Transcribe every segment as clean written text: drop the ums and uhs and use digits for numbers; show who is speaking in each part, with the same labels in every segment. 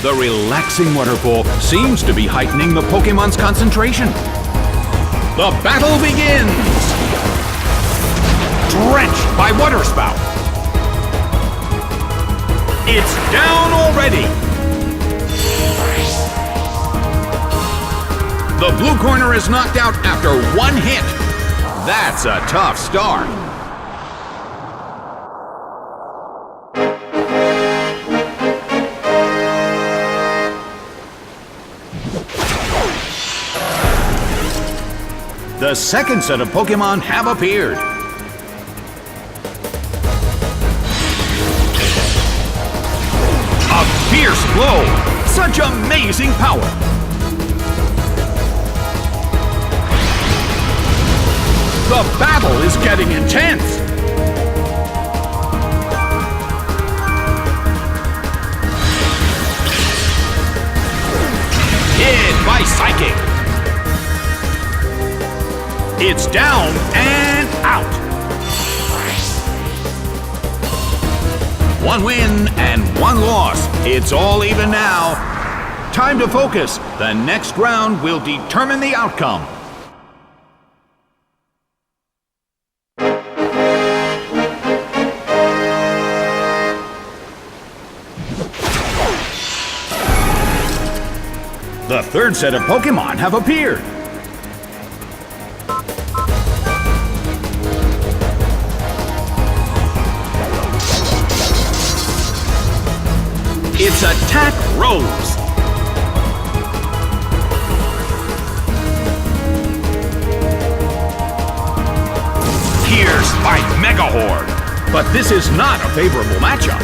Speaker 1: The relaxing waterfall seems to be heightening the Pokemon's concentration. The battle begins! Drenched by water spout. It's down already! The blue corner is knocked out after one hit. That's a tough start. The second set of Pokémon have appeared. A fierce blow! Such amazing power! The battle is getting intense! Hit by Psychic! It's down and out! One win and one loss. It's all even now. Time to focus. The next round will determine the outcome. The third set of Pokémon have appeared. It's Attack Rose. Pierced by Mega Horde. But this is not a favorable matchup.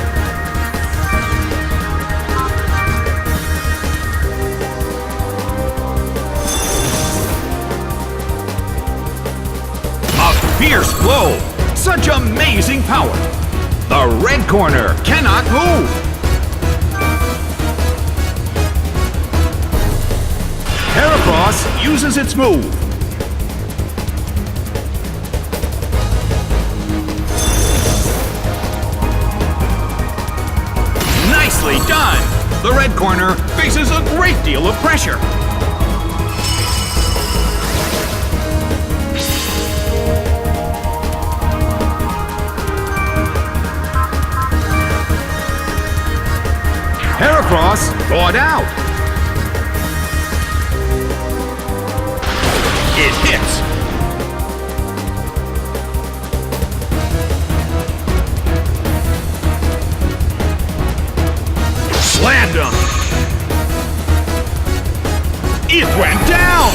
Speaker 1: A fierce blow. Such amazing power. The red corner cannot move. Heracross uses its move. Nicely done! The red corner faces a great deal of pressure. Heracross thawed out. It hits. Slammed him. It went down.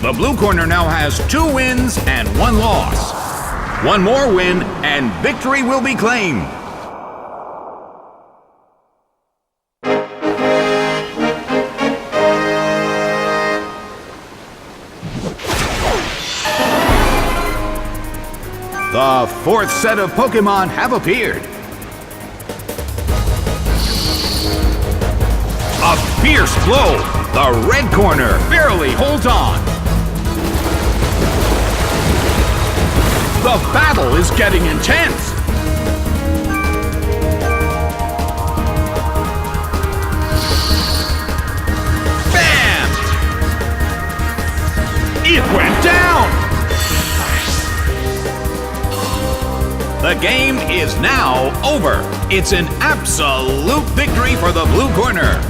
Speaker 1: The blue corner now has 2 wins and 1 loss. One more win and victory will be claimed. The fourth set of Pokémon have appeared. A fierce blow! The red corner barely holds on. The battle is getting intense. Bam! It went down! The game is now over. It's an absolute victory for the blue corner.